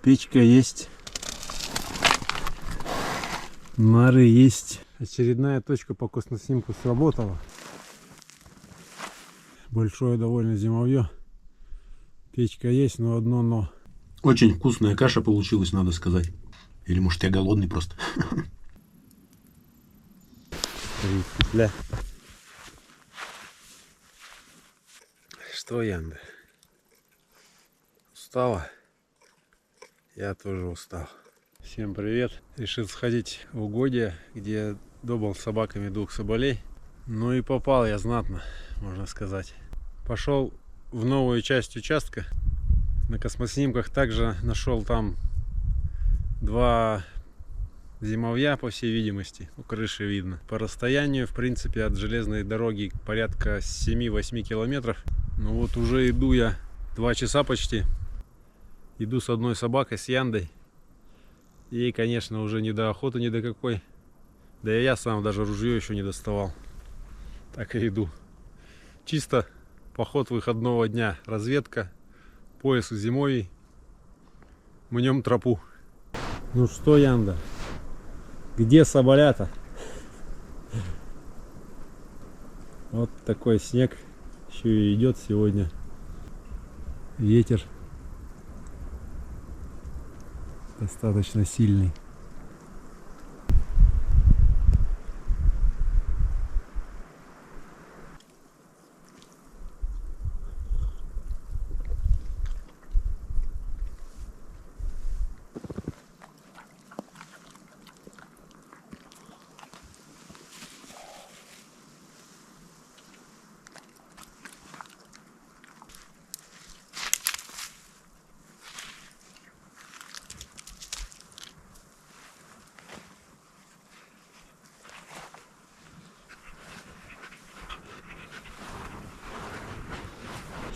печка есть. Нары есть. Очередная точка по космоснимку сработала. Большое довольно зимовье. Печка есть, но одно но. Очень вкусная каша получилась, надо сказать. Или может я голодный просто. Петля. Что, Янда? Устала? Я тоже устал. Всем привет. Решил сходить в угодье, где добыл с собаками 2 соболей. Ну и попал я знатно, можно сказать. Пошел в новую часть участка. На космоснимках также нашел там 2 зимовья, по всей видимости. У крыши видно. По расстоянию, в принципе, от железной дороги порядка 7-8 километров. Ну вот уже иду я 2 часа почти. Иду с одной собакой, с Яндой. Ей, конечно, уже не до охоты ни до какой. Да и я сам даже ружье еще не доставал. Так и иду. Чисто поход выходного дня. Разведка. Пояс зимовий. Мнем тропу. Ну что, Янда? Где соболята? Вот такой снег. Еще и идет сегодня. Ветер достаточно сильный.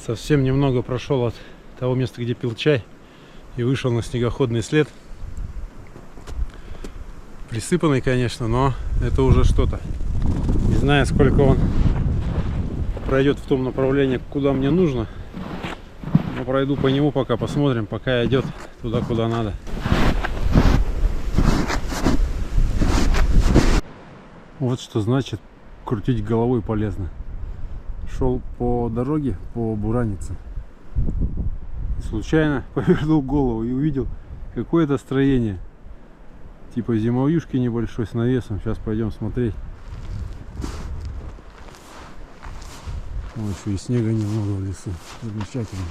Совсем немного прошел от того места, где пил чай, и вышел на снегоходный след. Присыпанный, конечно, но это уже что-то. Не знаю, сколько он пройдет в том направлении, куда мне нужно. Но пройду по нему пока, посмотрим, пока идет туда, куда надо. Вот что значит крутить головой полезно. Шел по дороге, по буранице. Случайно повернул голову и увидел какое-то строение. Типа зимовьюшки небольшой с навесом. Сейчас пойдем смотреть. Ой, еще и снега немного в лесу. Замечательно.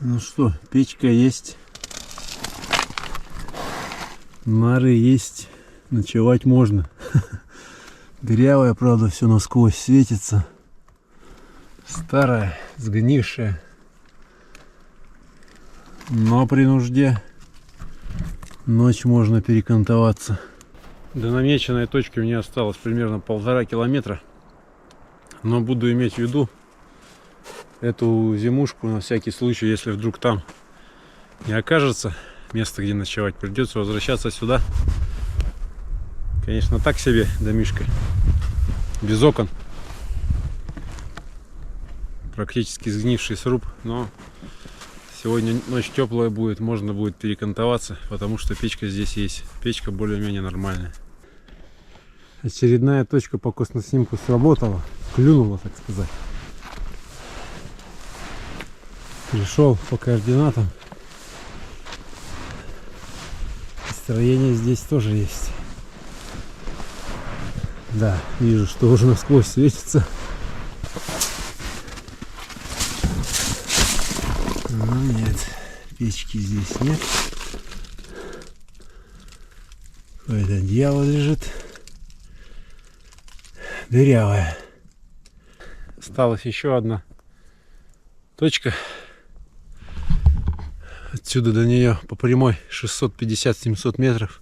Ну что, печка есть, нары есть, ночевать можно. Дырявая, правда, все насквозь светится. Старая, сгнившая. Но при нужде ночь можно перекантоваться. До намеченной точки у меня осталось примерно 1,5 километра. Но буду иметь в виду эту зимушку на всякий случай, если вдруг там не окажется место, где ночевать, придется возвращаться сюда. Конечно, так себе домишко, без окон, практически сгнивший сруб, но сегодня ночь теплая будет, можно будет перекантоваться, потому что печка здесь есть. Печка более-менее нормальная. Очередная точка по космоснимку сработала, клюнула, так сказать. Пришел по координатам. Строение здесь тоже есть. Да, вижу, что уже насквозь светится. Но нет, печки здесь нет. Какой-то дьявол лежит. Дырявая. Осталась еще одна точка. Отсюда до нее по прямой 650-700 метров.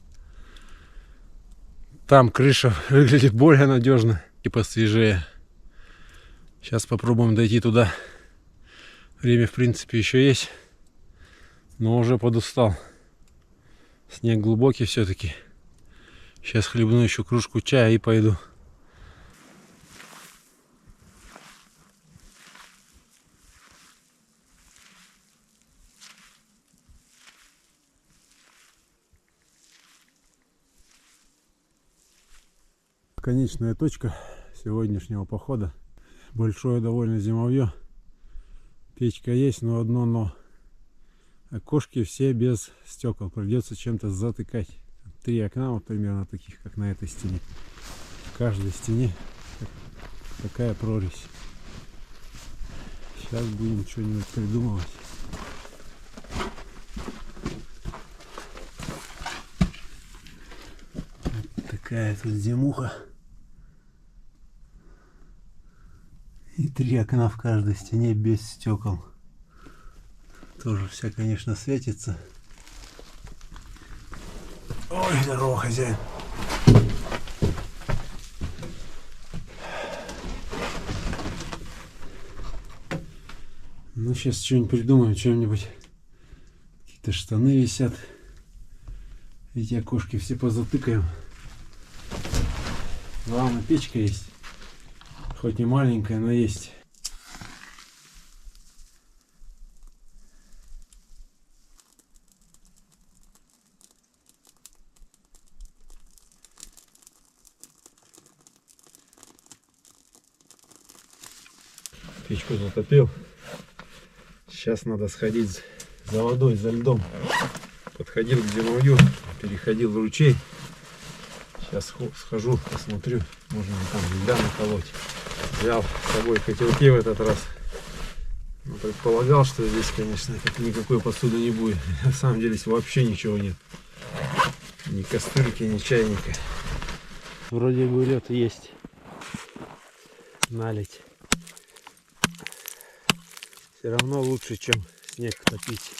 Там крыша выглядит более надежно и посвежее. Сейчас попробуем дойти туда. Время, в принципе, еще есть, но уже подустал. Снег глубокий все-таки. Сейчас хлебну еще кружку чая и пойду. Конечная точка сегодняшнего похода. Большое довольно зимовье. Печка есть, но одно но. Окошки все без стекол. Придется чем-то затыкать. 3 окна вот примерно таких, как на этой стене. В каждой стене такая прорезь. Сейчас будем что-нибудь придумывать. Вот такая тут зимуха. И 3 окна в каждой стене без стекол. Тоже вся, конечно, светится. Ой, здорово, хозяин. Ну, сейчас что-нибудь придумаем, чем-нибудь. Какие-то штаны висят. Эти окошки все позатыкаем. Главное, печка есть. Хоть не маленькая, но есть. Печку затопил. Сейчас надо сходить за водой, за льдом. Подходил к зимовью, переходил в ручей. Сейчас схожу, посмотрю, можно ли там льда наколоть. Взял с собой котелки в этот раз. Но предполагал, что здесь, конечно, никакой посуды не будет. На самом деле здесь вообще ничего нет. Ни кастрюльки, ни чайника. Вроде бы лед есть. Налить. Все равно лучше, чем снег топить.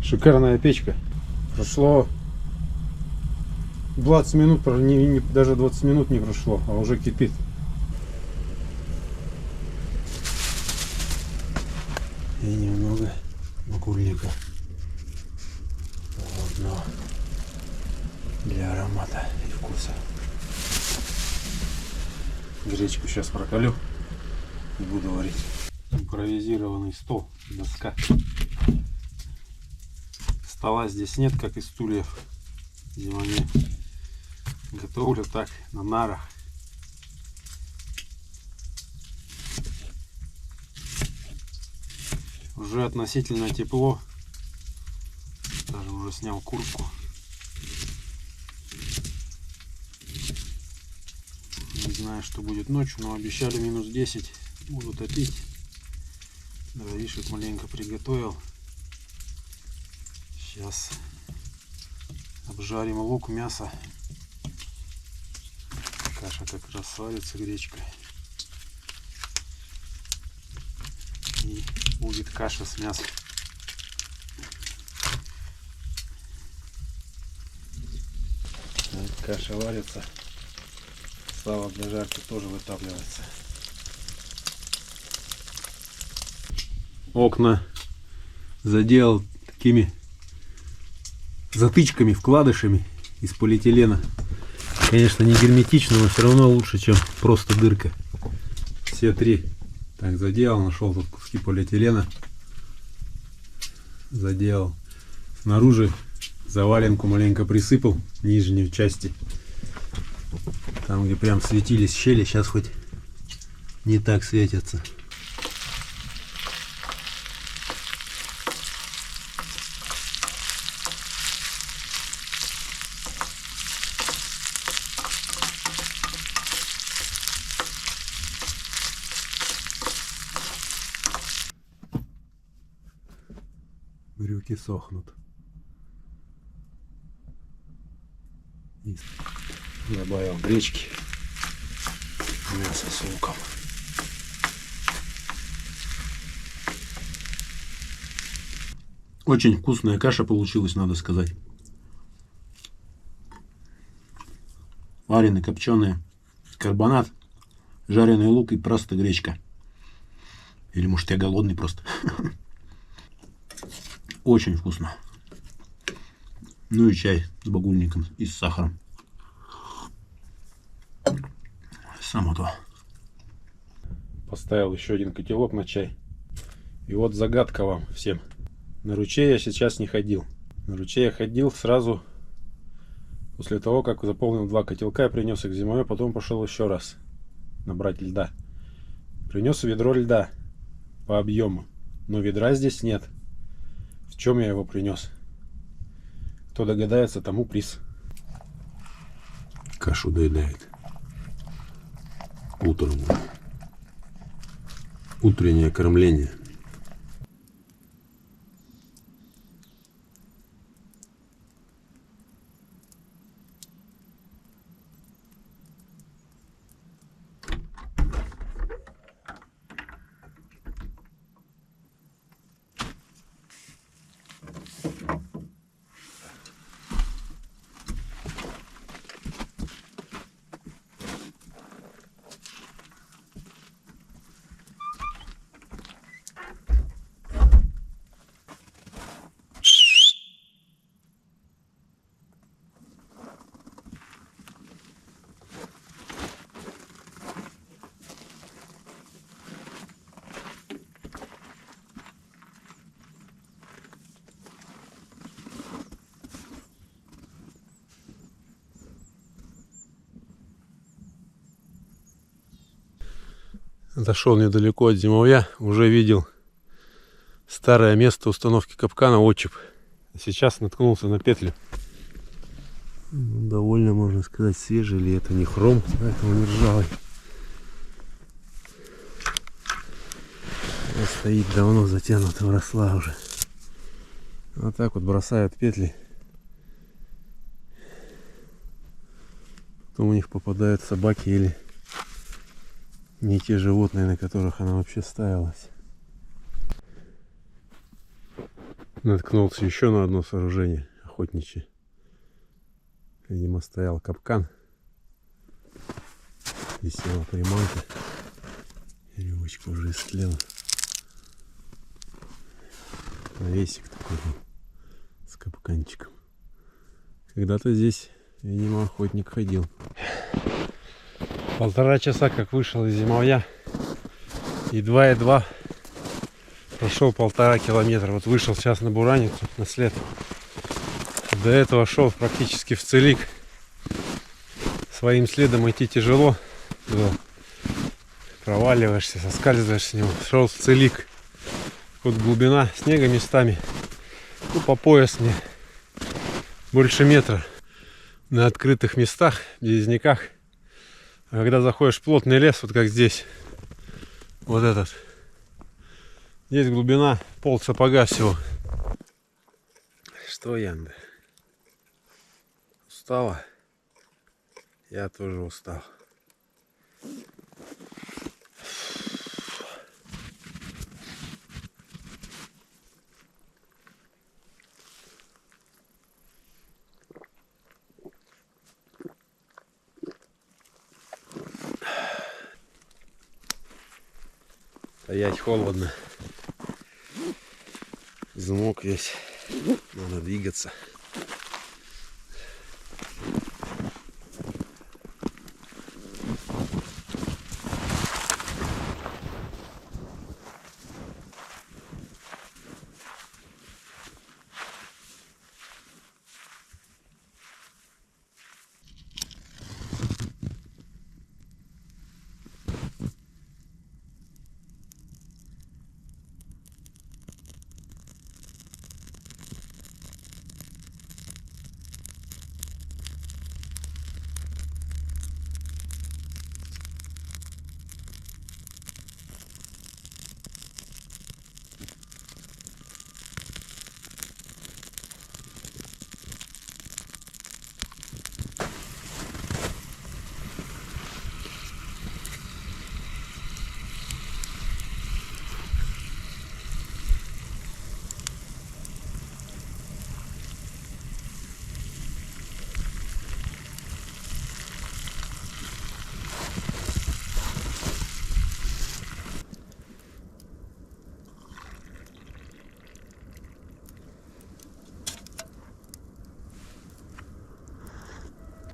Шикарная печка. Прошло 20 минут, даже 20 минут не прошло, а уже кипит. И немного курника. Заодно для аромата и вкуса. Гречку сейчас прокалю и буду варить. Импровизированный стол, доска. Стола здесь нет, как и стульев. Зимовье. Готовлю так, на нарах. Уже относительно тепло. Даже уже снял куртку. Не знаю, что будет ночью, но обещали минус 10. Буду топить. Дровишек маленько приготовил. Сейчас обжарим лук, мясо. Каша как раз сварится, гречка. И будет каша с мясом. Вот каша варится. Сало для жарки тоже вытапливается. Окна заделал такими затычками, вкладышами из полиэтилена. Конечно, не герметично, но все равно лучше, чем просто дырка. Все 3 так заделал, нашел тут куски полиэтилена, заделал. Снаружи заваленку маленько присыпал, нижней части, там где прям светились щели, сейчас хоть не так светятся. Брюки сохнут. И добавил гречки, мясо с луком. Очень вкусная каша получилась, надо сказать. Вареный, копченый карбонат, жареный лук и просто гречка. Или может я голодный просто. Очень вкусно. Ну и чай с багульником и с сахаром. Само то. Поставил еще один котелок на чай. И вот загадка вам всем. На ручей я сейчас не ходил. На ручей я ходил сразу после того, как заполнил 2 котелка и принес их зимой, а потом пошел еще раз набрать льда. Принес ведро льда по объему, но ведра здесь нет. В чем я его принес? Кто догадается, тому приз. Кашу доедает. Утром. Утреннее кормление. Отошел недалеко от зимовья, уже видел старое место установки капкана отчип. Сейчас наткнулся на петлю. Довольно, можно сказать, свежий, или это не хром, поэтому не ржавый. Она стоит давно затянута, вросла уже. Вот так вот бросают петли. Потом у них попадают собаки или не те животные, на которых она вообще ставилась. Наткнулся еще на одно сооружение охотничье. Видимо, стоял капкан. Висела приманка. Веревочка уже истлела. Навесик такой был с капканчиком. Когда-то здесь, видимо, охотник ходил. 1,5 часа как вышел из зимовья. Едва прошел 1,5 километра. Вот вышел сейчас на Бураницу, на след. До этого шел практически в целик. Своим следом идти тяжело. Проваливаешься, соскальзываешь с него. Шел в целик. Вот глубина снега местами. Ну, по пояс мне. Больше метра. На открытых местах, в березняках. А когда заходишь в плотный лес, вот как здесь, вот этот, здесь глубина пол сапога всего. Что, Янда? Устала? Я тоже устал. Стоять холодно. Замок весь. Надо двигаться.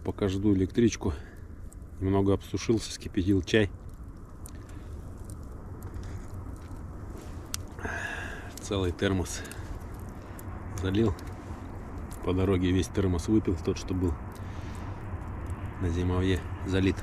пока жду электричку. Немного обсушился, вскипятил чай. Целый термос залил. По дороге весь термос выпил, тот, что был на зимовье, залит.